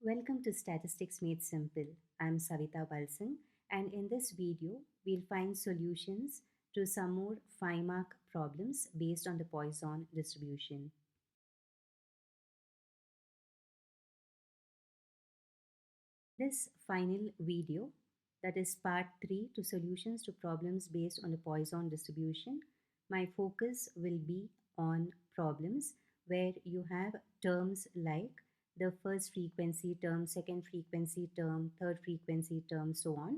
Welcome to Statistics Made Simple. I'm Savita Balsan, and in this video, we'll find solutions to some more 5-mark problems based on the Poisson distribution. This final video, that is part 3 to solutions to problems based on the Poisson distribution, my focus will be on problems where you have terms like the first frequency term, second frequency term, third frequency term, so on,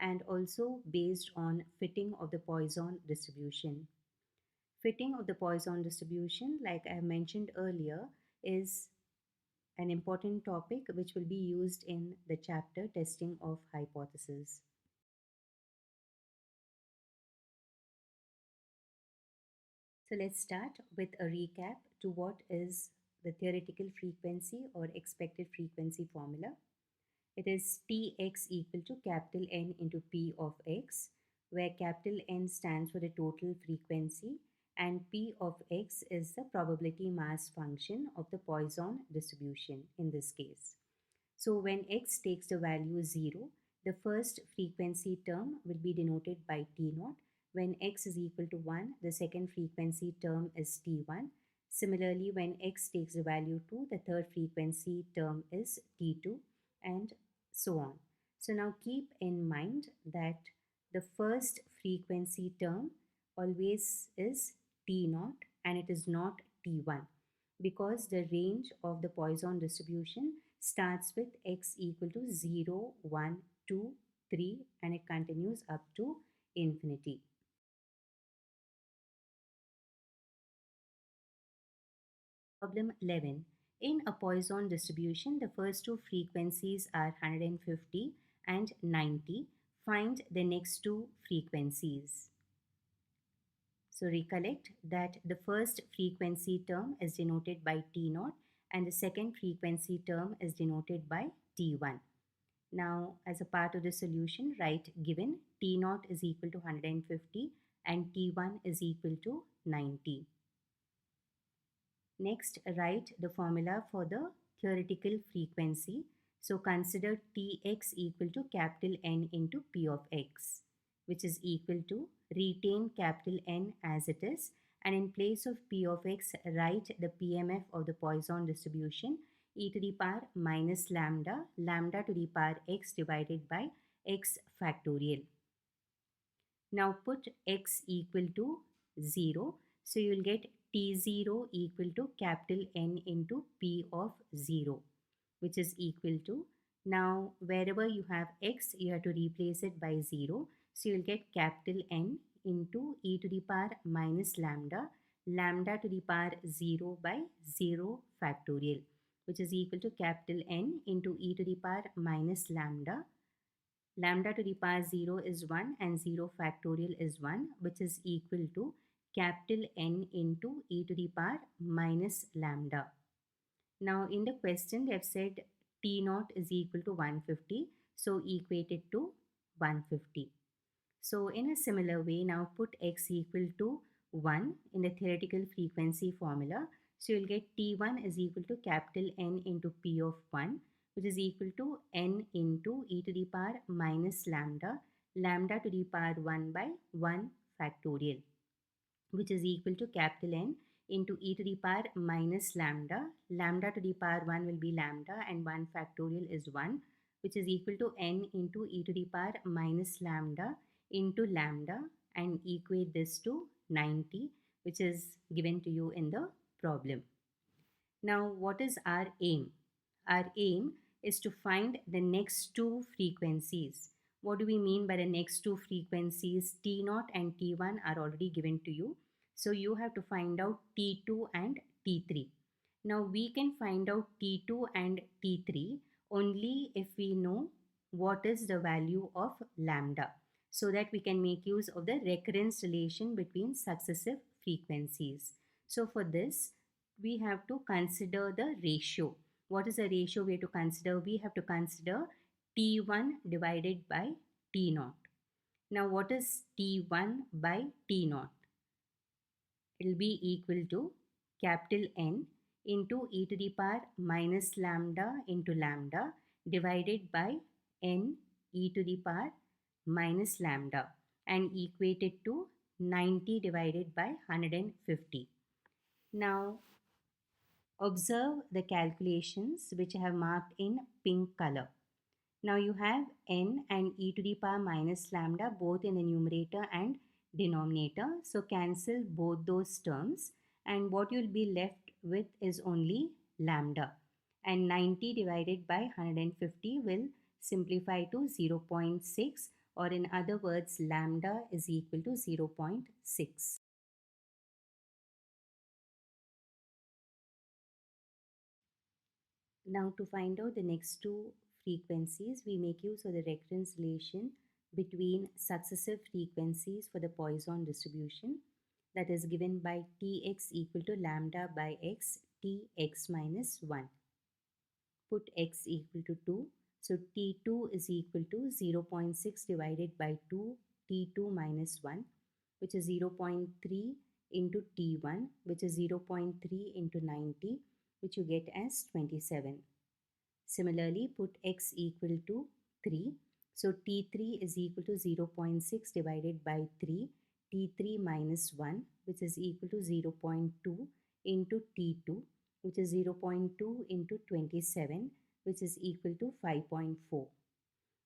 and also based on fitting of the Poisson distribution. Fitting of the Poisson distribution, like I mentioned earlier, is an important topic which will be used in the chapter testing of hypotheses. So let's start with a recap to what is the theoretical frequency or expected frequency formula. It is Tx equal to capital N into P of x, where capital N stands for the total frequency and P of x is the probability mass function of the Poisson distribution in this case. So when x takes the value 0, the first frequency term will be denoted by T0. When x is equal to 1, the second frequency term is T1. Similarly, when x takes the value 2, the third frequency term is T2, and so on. So now keep in mind that the first frequency term always is T0 and it is not T1 because the range of the Poisson distribution starts with x equal to 0, 1, 2, 3 and it continues up to infinity. Problem 11. In a Poisson distribution, the first two frequencies are 150 and 90. Find the next two frequencies. So recollect that the first frequency term is denoted by T0 and the second frequency term is denoted by T1. Now, as a part of the solution, write given T0 is equal to 150 and T1 is equal to 90. Next, write the formula for the theoretical frequency. So consider Tx equal to capital N into P of x, which is equal to, retain capital N as it is, and in place of P of x, write the PMF of the Poisson distribution e to the power minus lambda, lambda to the power x divided by x factorial. Now put x equal to 0. So you will get T0 equal to capital N into P of 0, which is equal to, now wherever you have x, you have to replace it by 0. So you will get capital N into e to the power minus lambda, lambda to the power 0 by 0 factorial, which is equal to capital N into e to the power minus lambda. Lambda to the power 0 is 1 and 0 factorial is 1, which is equal to capital N into e to the power minus lambda. Now in the question they have said T0 is equal to 150, so equate it to 150. So in a similar way, now put x equal to 1 in the theoretical frequency formula. So you'll get T1 is equal to capital N into P of 1, which is equal to N into e to the power minus lambda, lambda to the power 1 by 1 factorial, which is equal to capital N into e to the power minus lambda, lambda to the power 1 will be lambda and 1 factorial is 1, which is equal to N into e to the power minus lambda into lambda, and equate this to 90, which is given to you in the problem. Now what is our aim? Our aim is to find the next two frequencies. What do we mean by the next two frequencies? T0 and T1 are already given to you. So you have to find out T2 and T3. Now we can find out T2 and T3 only if we know what is the value of lambda, so that we can make use of the recurrence relation between successive frequencies. So for this, we have to consider the ratio. What is the ratio we have to consider? We have to consider T1 divided by T0. Now what is T1 by T0? It will be equal to capital N into e to the power minus lambda into lambda divided by n e to the power minus lambda and equated to 90 divided by 150. Now observe the calculations which I have marked in pink color. Now you have n and e to the power minus lambda both in the numerator and denominator. So cancel both those terms and what you'll be left with is only lambda. And 90 divided by 150 will simplify to 0.6, or in other words lambda is equal to 0.6. Now to find out the next two frequencies, we make use of the recurrence relation between successive frequencies for the Poisson distribution, that is given by Tx equal to lambda by x Tx minus 1. Put x equal to 2. So T2 is equal to 0.6 divided by 2 T2 minus 1, which is 0.3 into T1, which is 0.3 into 90, which you get as 27. Similarly, put x equal to 3. So T3 is equal to 0.6 divided by 3 T3 minus 1, which is equal to 0.2 into T2, which is 0.2 into 27, which is equal to 5.4.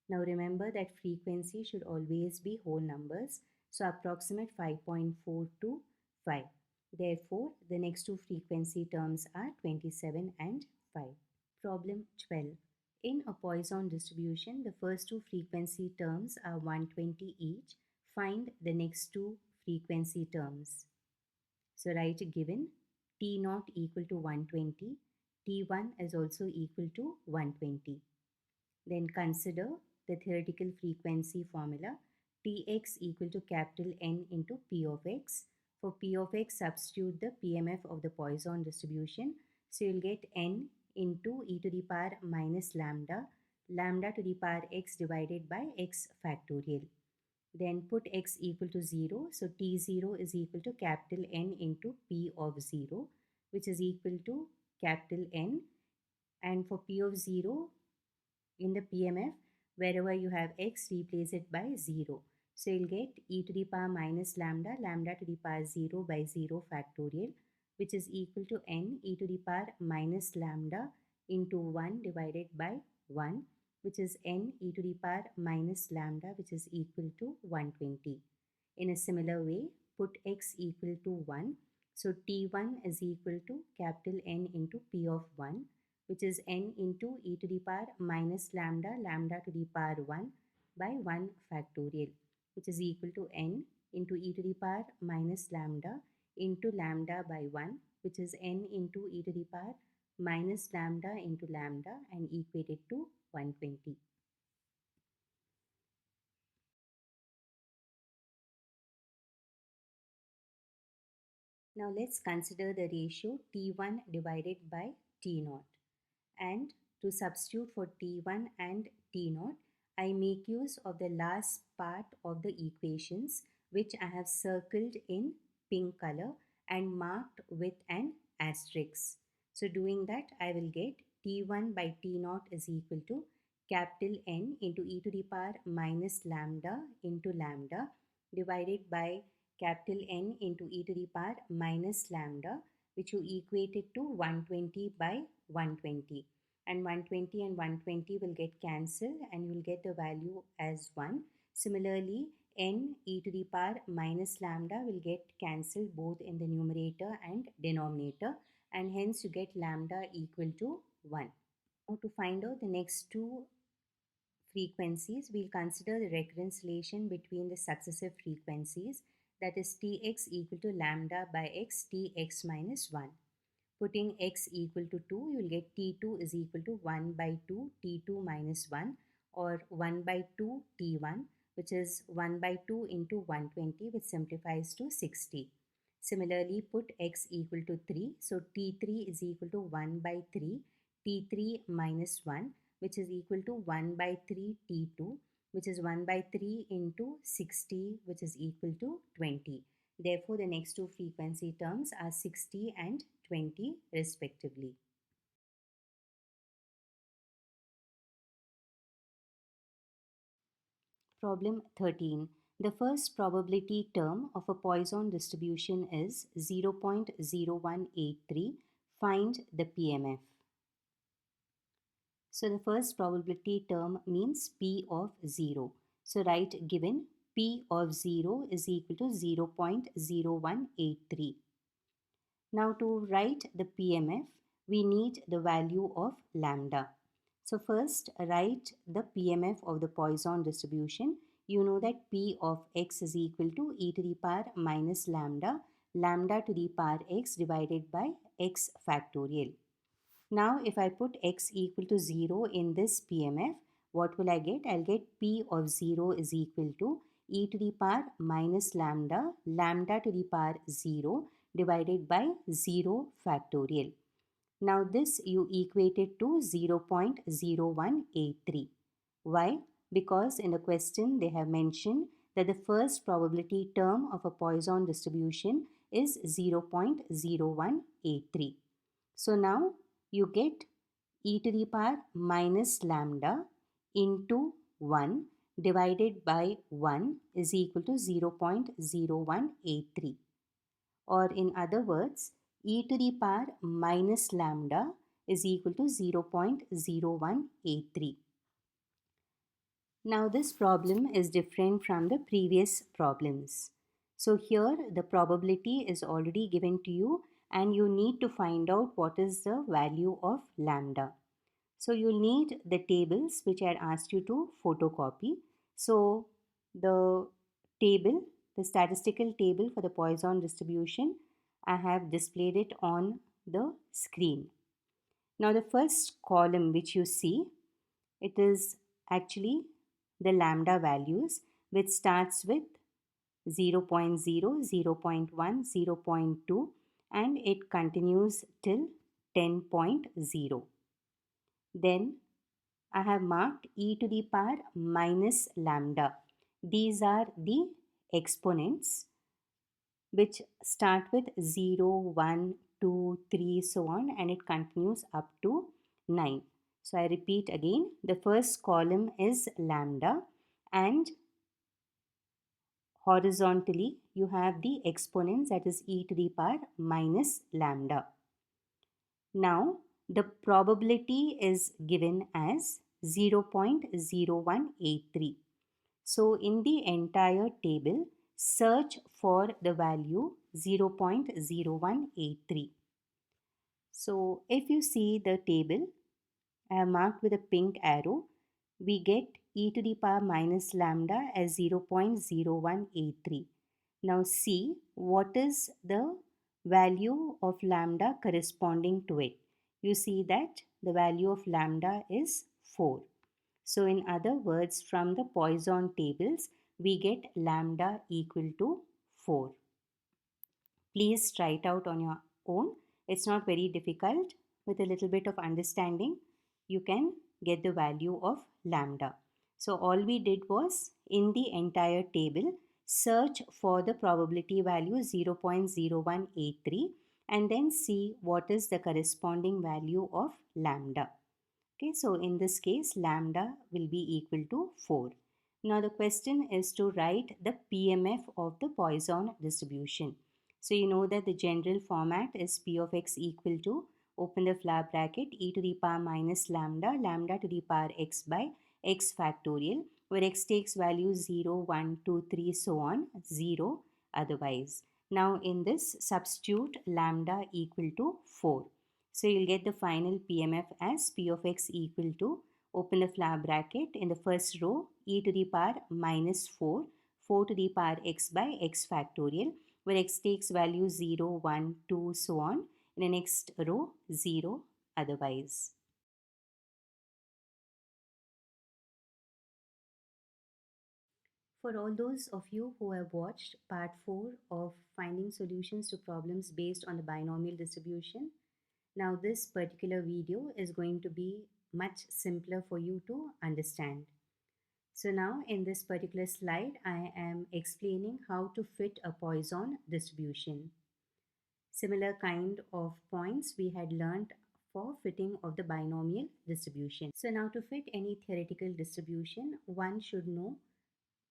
Now remember that frequency should always be whole numbers. So approximate 5.4 to 5. Therefore, the next two frequency terms are 27 and 5. Problem 12. In a Poisson distribution, the first two frequency terms are 120 each. Find the next two frequency terms. So write given T0 equal to 120, T1 is also equal to 120. Then consider the theoretical frequency formula Tx equal to capital N into P of x. For P of x, substitute the PMF of the Poisson distribution. So you'll get N into e to the power minus lambda, lambda to the power x divided by x factorial. Then put x equal to 0. So T0 is equal to capital N into P of 0, which is equal to capital N. And for P of 0, in the PMF, wherever you have x, replace it by 0. So you'll get e to the power minus lambda, lambda to the power 0 by 0 factorial, which is equal to n e to the power minus lambda into 1 divided by 1, which is n e to the power minus lambda, which is equal to 120. In a similar way, put x equal to 1. So T1 is equal to capital N into P of 1, which is n into e to the power minus lambda, lambda to the power 1 by 1 factorial, which is equal to n into e to the power minus lambda into lambda by 1, which is n into e to the power minus lambda into lambda and equated to 120. Now let's consider the ratio T1 divided by T0. And to substitute for T1 and T0, I make use of the last part of the equations which I have circled in pink color and marked with an asterisk. So doing that, I will get T1 by T0 is equal to capital N into e to the power minus lambda into lambda divided by capital N into e to the power minus lambda, which you equated to 120 by 120. And 120 and 120 will get cancelled and you will get the value as 1. Similarly, n e to the power minus lambda will get cancelled both in the numerator and denominator, and hence you get lambda equal to 1. Now to find out the next two frequencies, we'll consider the recurrence relation between the successive frequencies, that is Tx equal to lambda by x Tx minus 1. Putting x equal to 2, you will get T2 is equal to 1 by 2 T2 minus 1, or 1 by 2 T1, which is 1 by 2 into 120, which simplifies to 60. Similarly, put x equal to 3. So T3 is equal to 1 by 3 T3 minus 1, which is equal to 1 by 3 T2, which is 1 by 3 into 60, which is equal to 20. Therefore, the next two frequency terms are 60 and 20 respectively. Problem 13. The first probability term of a Poisson distribution is 0.0183. Find the PMF. So the first probability term means P of 0. So write given P of 0 is equal to 0.0183. Now to write the PMF, we need the value of lambda. So first write the PMF of the Poisson distribution. You know that P of x is equal to e to the power minus lambda, lambda to the power x divided by x factorial. Now if I put x equal to 0 in this PMF, what will I get? I'll get P of 0 is equal to e to the power minus lambda, lambda to the power 0 divided by 0 factorial. Now this you equate it to 0.0183. Why? Because in the question they have mentioned that the first probability term of a Poisson distribution is 0.0183. So now you get e to the power minus lambda into 1 divided by 1 is equal to 0.0183. Or in other words, e to the power minus lambda is equal to 0.0183. Now this problem is different from the previous problems. So here the probability is already given to you and you need to find out what is the value of lambda. So you'll need the tables which I had asked you to photocopy. So the table, the statistical table for the Poisson distribution, I have displayed it on the screen. Now the first column which you see, it is actually the lambda values which starts with 0, 0.0, 0, 0.1, 0, 0.2 and it continues till 10.0. Then I have marked e to the power minus lambda. These are the exponents which start with 0, 1, 2, 3, so on and it continues up to 9. So I repeat again, the first column is lambda and horizontally you have the exponents, that is e to the power minus lambda. Now the probability is given as 0.0183. So in the entire table, search for the value 0.0183. So if you see the table, I have marked with a pink arrow, we get e to the power minus lambda as 0.0183. Now see what is the value of lambda corresponding to it. You see that the value of lambda is 4. So in other words, from the Poisson tables, we get lambda equal to 4. Please try it out on your own. It's not very difficult. With a little bit of understanding, you can get the value of lambda. So all we did was, in the entire table, search for the probability value 0.0183 and then see what is the corresponding value of lambda. Okay, so in this case, lambda will be equal to 4. Now the question is to write the PMF of the Poisson distribution. So you know that the general format is P of x equal to, open the flower bracket, e to the power minus lambda, lambda to the power x by x factorial, where x takes values 0, 1, 2, 3, so on, 0 otherwise. Now in this, substitute lambda equal to 4. So you'll get the final PMF as P of x equal to, open the flower bracket, in the first row e to the power minus 4, 4 to the power x by x factorial, where x takes value 0, 1, 2, so on. In the next row, 0 otherwise. For all those of you who have watched part 4 of finding solutions to problems based on the binomial distribution, now this particular video is going to be much simpler for you to understand. So now in this particular slide, I am explaining how to fit a Poisson distribution. Similar kind of points we had learned for fitting of the binomial distribution. So now to fit any theoretical distribution, one should know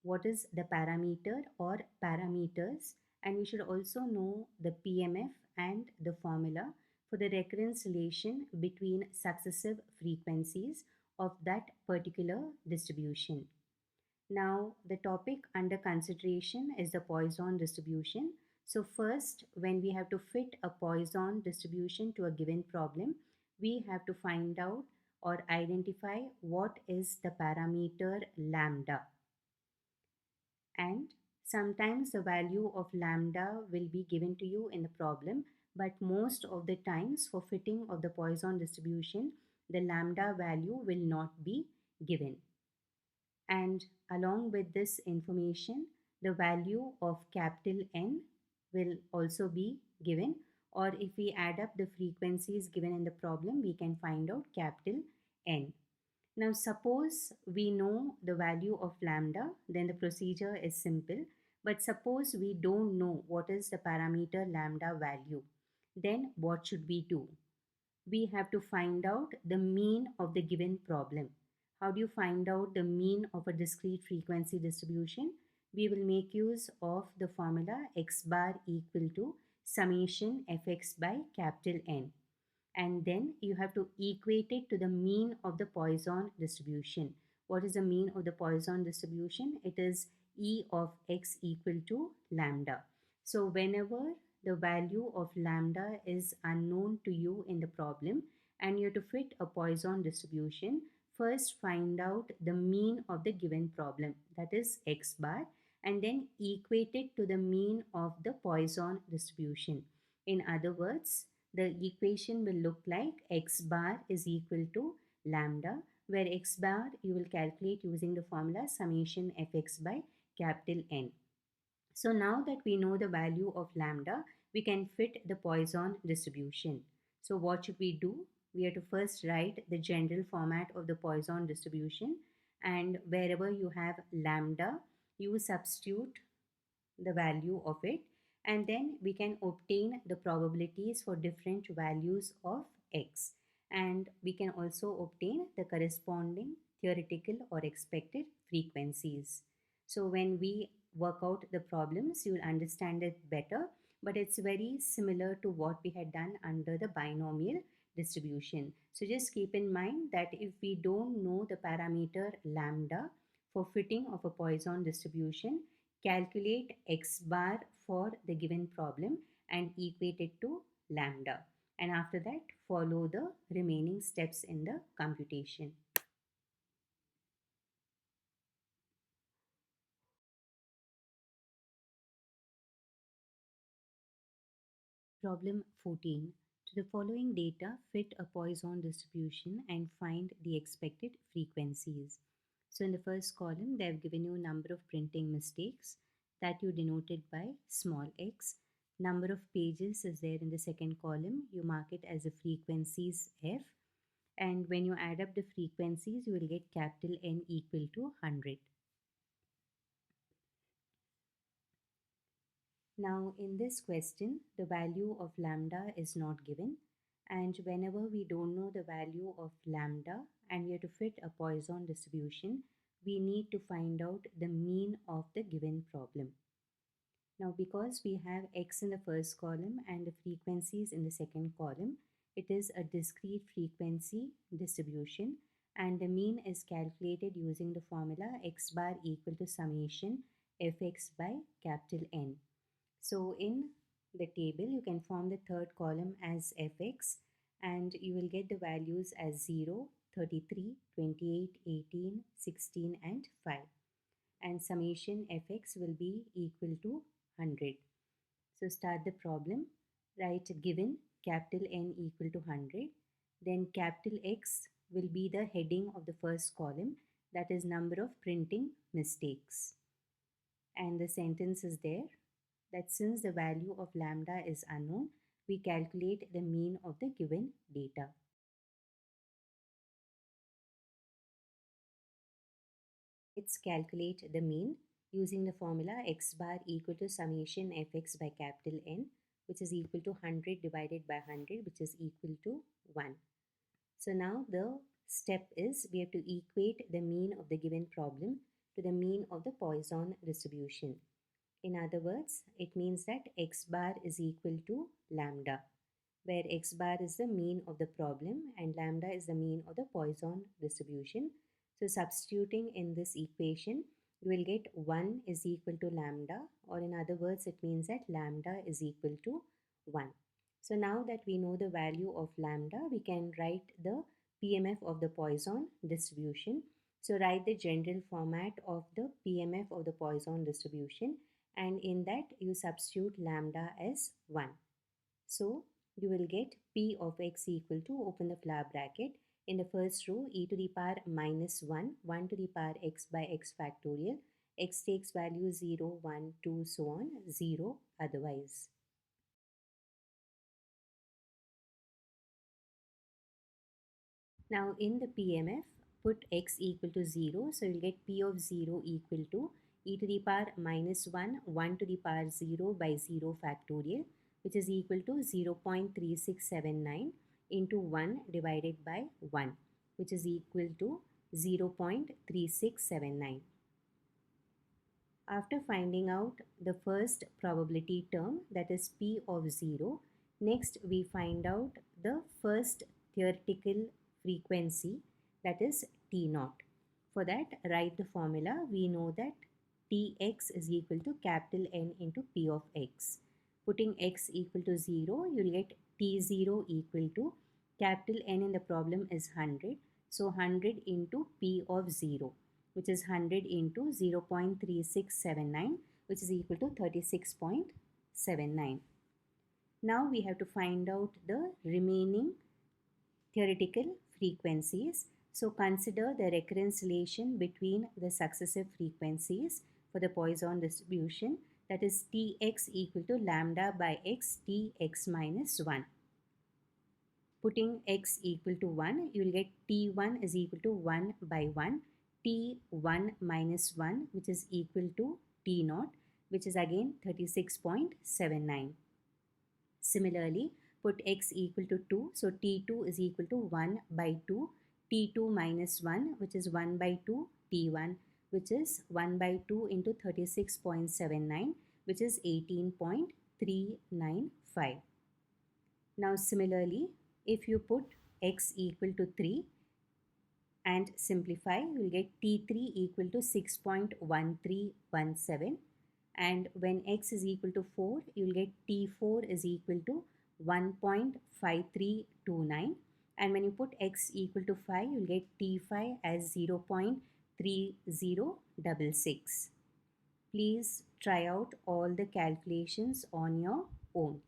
what is the parameter or parameters, and we should also know the PMF and the formula for the recurrence relation between successive frequencies of that particular distribution. Now, the topic under consideration is the Poisson distribution. So first, when we have to fit a Poisson distribution to a given problem, we have to find out or identify what is the parameter lambda. And sometimes the value of lambda will be given to you in the problem, but most of the times for fitting of the Poisson distribution, the lambda value will not be given. And along with this information, the value of capital N will also be given, or if we add up the frequencies given in the problem, we can find out capital N. Now suppose we know the value of lambda, then the procedure is simple. But suppose we don't know what is the parameter lambda value, then what should we do? We have to find out the mean of the given problem. How do you find out the mean of a discrete frequency distribution? We will make use of the formula x bar equal to summation fx by capital N. And then you have to equate it to the mean of the Poisson distribution. What is the mean of the Poisson distribution? It is E of x equal to lambda. So whenever the value of lambda is unknown to you in the problem and you have to fit a Poisson distribution, first find out the mean of the given problem, that is x bar, and then equate it to the mean of the Poisson distribution. In other words, the equation will look like x bar is equal to lambda, where x bar you will calculate using the formula summation fx by capital N. So now that we know the value of lambda, we can fit the Poisson distribution. So what should we do? We have to first write the general format of the Poisson distribution, and wherever you have lambda, you substitute the value of it, and then we can obtain the probabilities for different values of x, and we can also obtain the corresponding theoretical or expected frequencies. So when we work out the problems, you will understand it better, but it's very similar to what we had done under the binomial distribution. So just keep in mind that if we don't know the parameter lambda for fitting of a Poisson distribution, calculate x bar for the given problem and equate it to lambda. And after that, follow the remaining steps in the computation. Problem 14. To the following data, fit a Poisson distribution and find the expected frequencies. So in the first column, they have given you number of printing mistakes that you denoted by small x. Number of pages is there in the second column. You mark it as a frequencies f. And when you add up the frequencies, you will get capital N equal to 100. Now in this question, the value of lambda is not given, and whenever we don't know the value of lambda and we have to fit a Poisson distribution, we need to find out the mean of the given problem. Now because we have x in the first column and the frequencies in the second column, it is a discrete frequency distribution, and the mean is calculated using the formula x bar equal to summation fx by capital N. So in the table, you can form the third column as fx, and you will get the values as 0, 33, 28, 18, 16 and 5. And summation fx will be equal to 100. So start the problem. Write given capital N equal to 100. Then capital X will be the heading of the first column, that is number of printing mistakes. And the sentence is there that since the value of lambda is unknown, we calculate the mean of the given data. Let's calculate the mean using the formula x bar equal to summation fx by capital N. which is equal to 100 divided by 100, which is equal to 1. So now the step is we have to equate the mean of the given problem to the mean of the Poisson distribution. In other words, it means that x bar is equal to lambda, where x bar is the mean of the problem and lambda is the mean of the Poisson distribution. So substituting in this equation, you will get 1 is equal to lambda, or in other words, it means that lambda is equal to 1. So now that we know the value of lambda, we can write the PMF of the Poisson distribution. So write the general format of the PMF of the Poisson distribution, and in that you substitute lambda as 1. So you will get P of x equal to, open the flower bracket, in the first row e to the power minus 1, 1 to the power x by x factorial, x takes value 0, 1, 2, so on, 0 otherwise. Now in the PMF, put x equal to 0, so you'll get P of 0 equal to e to the power minus 1, 1 to the power 0 by 0 factorial, which is equal to 0.3679 into 1 divided by 1, which is equal to 0.3679. After finding out the first probability term, that is P of 0, next we find out the first theoretical frequency, that is T naught. For that, write the formula. We know that Tx is equal to capital N into P of x. Putting x equal to 0, you will get T0 equal to, capital N in the problem is 100. So 100 into P of 0, which is 100 into 0.3679, which is equal to 36.79. Now we have to find out the remaining theoretical frequencies. So consider the recurrence relation between the successive frequencies for the Poisson distribution, that is Tx equal to lambda by x Tx minus 1. Putting x equal to 1, you will get T1 is equal to 1 by 1, T1 minus 1, which is equal to T0, which is again 36.79. Similarly, put x equal to 2, so T2 is equal to 1 by 2, T2 minus 1, which is 1 by 2, T1, which is 1 by 2 into 36.79, which is 18.395. Now similarly, if you put x equal to 3 and simplify, you will get T3 equal to 6.1317, and when x is equal to 4, you will get T4 is equal to 1.5329, and when you put x equal to 5, you will get T5 as 0.3066. Please try out all the calculations on your own.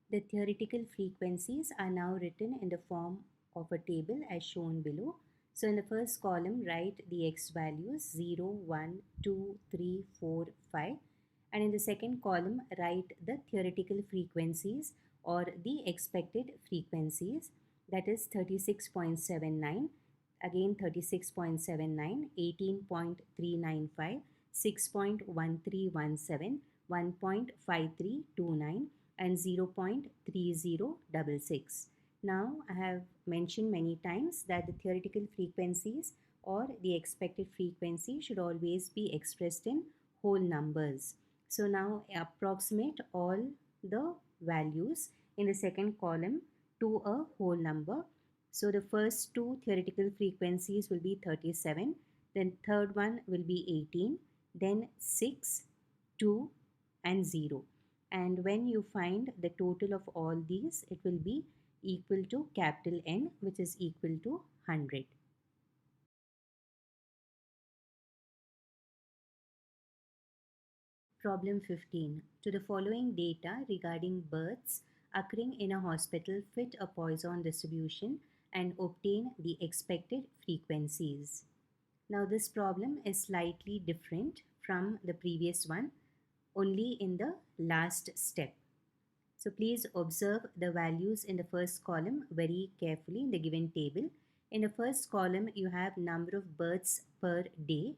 The theoretical frequencies are now written in the form of a table as shown below. So in the first column, write the x values 0, 1, 2, 3, 4, 5. And in the second column, write the theoretical frequencies or the expected frequencies, that is 36.79, again 36.79, 18.395, 6.1317, 1.5329, and 0.3066. Now I have mentioned many times that the theoretical frequencies or the expected frequency should always be expressed in whole numbers. So now approximate all the values in the second column to a whole number. So the first two theoretical frequencies will be 37, then third one will be 18, then 6, 2 and 0. And when you find the total of all these, it will be equal to capital N, which is equal to 100. Problem 15. To the following data regarding births occurring in a hospital, fit a Poisson distribution and obtain the expected frequencies. Now this problem is slightly different from the previous one, only in the last step. So please observe the values in the first column very carefully in the given table. In the first column, you have number of births per day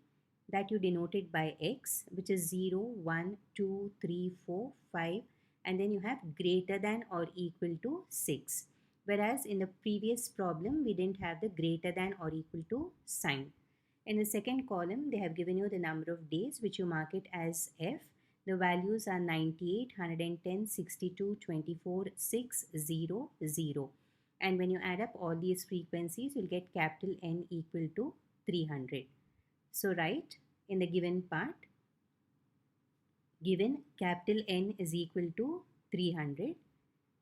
that you denoted by X, which is 0, 1, 2, 3, 4, 5, and then you have greater than or equal to 6. Whereas in the previous problem, we didn't have the greater than or equal to sign. In the second column, they have given you the number of days, which you mark it as F. The values are 98, 110, 62, 24, 6, 0, 0. And when you add up all these frequencies, you'll get capital N equal to 300. So write in the given part, given capital N is equal to 300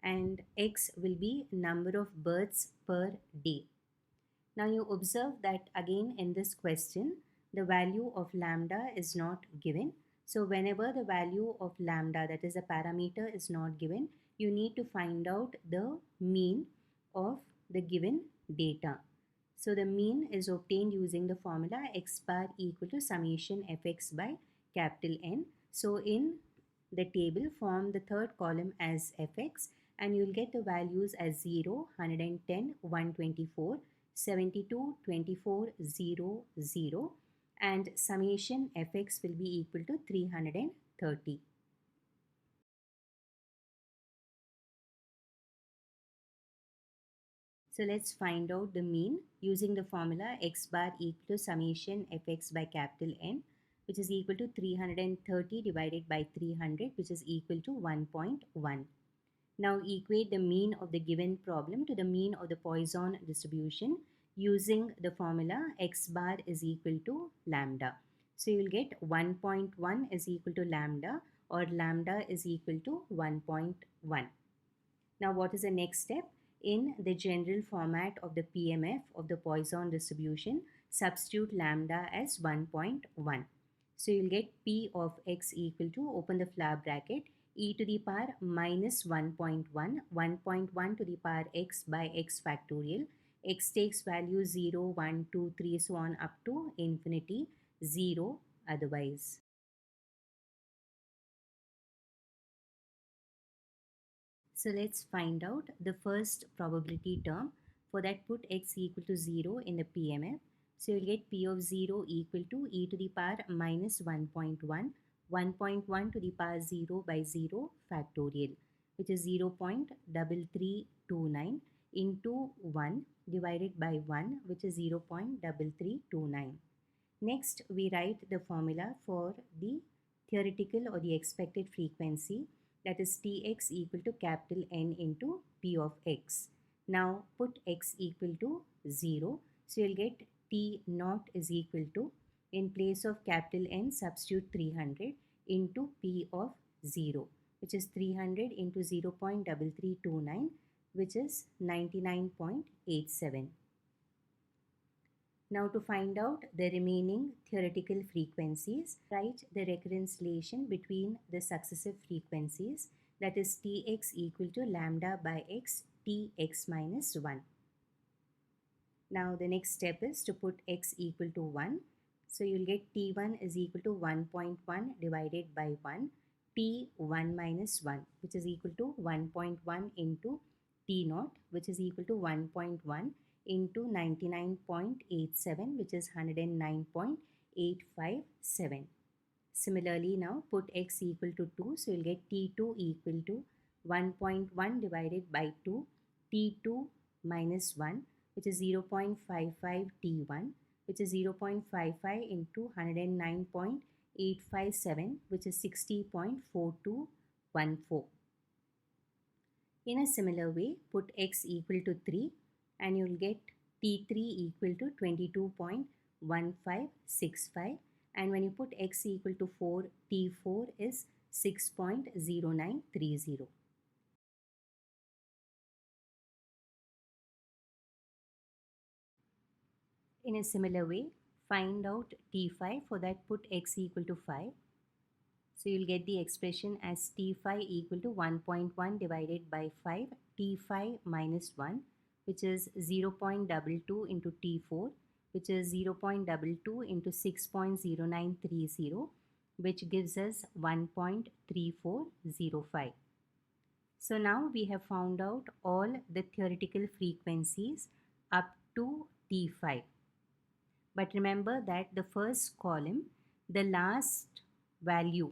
and X will be number of births per day. Now you observe that again in this question, the value of lambda is not given. So whenever the value of lambda, that is a parameter, is not given, you need to find out the mean of the given data. So the mean is obtained using the formula x bar equal to summation fx by capital N. So in the table, form the third column as fx and you will get the values as 0, 110, 124, 72, 24, 0, 0 and summation fx will be equal to 330. So let's find out the mean using the formula x bar equal to summation fx by capital N, which is equal to 330 divided by 300, which is equal to 1.1. Now equate the mean of the given problem to the mean of the Poisson distribution using the formula x bar is equal to lambda. So you will get 1.1 is equal to lambda or lambda is equal to 1.1. Now what is the next step? In the general format of the PMF of the Poisson distribution, substitute lambda as 1.1. So you'll get P of x equal to, open the flower bracket, e to the power minus 1.1, 1.1 to the power x by x factorial. X takes value 0, 1, 2, 3, so on up to infinity, 0 otherwise. So let's find out the first probability term. For that, put x equal to 0 in the PMF. So you'll get P of 0 equal to e to the power minus 1.1, 1.1 to the power 0 by 0 factorial, which is 0.3329 into 1 divided by 1, which is 0.3329. Next, we write the formula for the theoretical or the expected frequency, that is Tx equal to capital N into P of x. Now put x equal to 0. So you'll get T naught is equal to, in place of capital N, substitute 300 into P of 0, which is 300 into 0.3329, which is 99.87. Now to find out the remaining theoretical frequencies, write the recurrence relation between the successive frequencies, that is Tx equal to lambda by x, Tx minus 1. Now the next step is to put x equal to 1. So you'll get T1 is equal to 1.1 divided by 1, T1 minus 1, which is equal to 1.1 into T0, which is equal to 1.1 into 99.87, which is 109.857. Similarly, now put x equal to 2. So you'll get T2 equal to 1.1 divided by 2, T2 minus 1, which is 0.55 T1, which is 0.55 into 109.857, which is 60.4214. In a similar way, put x equal to 3 and you'll get T3 equal to 22.1565, and when you put x equal to 4, T4 is 6.0930. In a similar way, find out T5. For that, put x equal to 5. So you'll get the expression as T5 equal to 1.1 divided by 5, T5 minus 1, which is 0.22 into T4, which is 0.22 into 6.0930, which gives us 1.3405. So now we have found out all the theoretical frequencies up to T5. But remember that the first column, the last value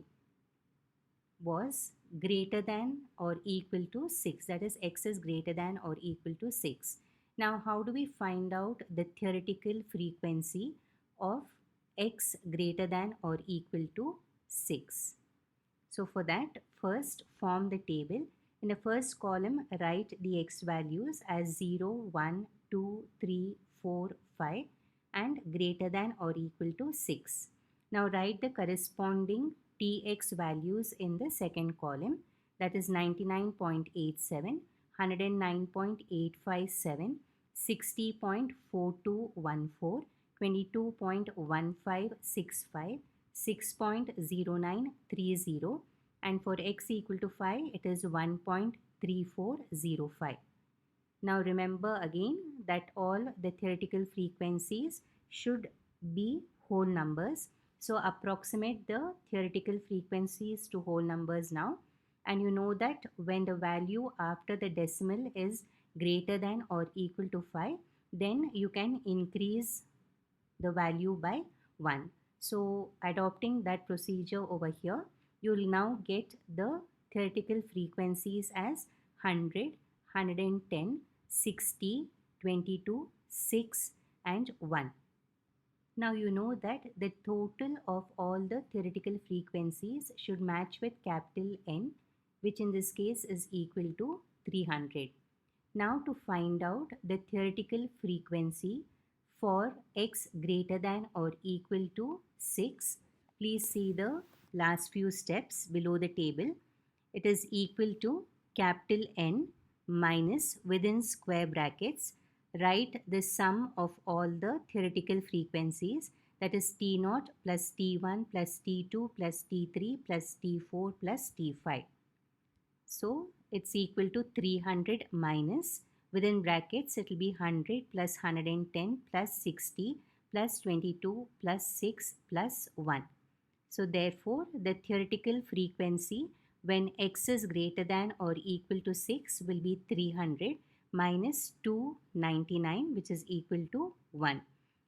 was greater than or equal to 6. That is, x is greater than or equal to 6. Now, how do we find out the theoretical frequency of x greater than or equal to 6? So for that, first form the table. In the first column, write the x values as 0, 1, 2, 3, 4, 5 and greater than or equal to 6. Now write the corresponding tx values in the second column, that is 99.87, 109.857, 60.4214, 22.1565, 6.0930, and for x equal to 5 it is 1.3405. Now remember again that all the theoretical frequencies should be whole numbers. So approximate the theoretical frequencies to whole numbers now, and you know that when the value after the decimal is greater than or equal to 5, then you can increase the value by 1. So adopting that procedure over here, you will now get the theoretical frequencies as 100, 110, 60, 22, 6 and 1. Now you know that the total of all the theoretical frequencies should match with capital N, which in this case is equal to 300. Now to find out the theoretical frequency for x greater than or equal to 6, please see the last few steps below the table. It is equal to capital N minus, within square brackets, write the sum of all the theoretical frequencies, that is T0 plus T1 plus T2 plus T3 plus T4 plus T5. So it's equal to 300 minus, within brackets it will be 100 plus 110 plus 60 plus 22 plus 6 plus 1. So therefore the theoretical frequency when x is greater than or equal to 6 will be 300 minus 299, which is equal to 1.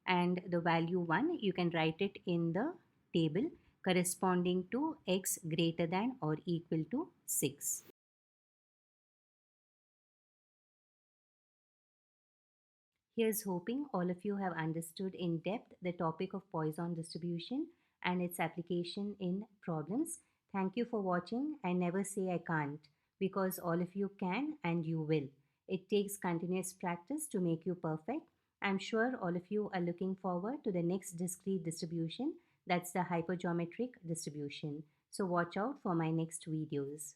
And the value 1 you can write it in the table corresponding to x greater than or equal to 6. Here's hoping all of you have understood in depth the topic of Poisson distribution and its application in problems. Thank you for watching, and never say I can't, because all of you can and you will. It takes continuous practice to make you perfect. I'm sure all of you are looking forward to the next discrete distribution, that's the hypergeometric distribution. So watch out for my next videos.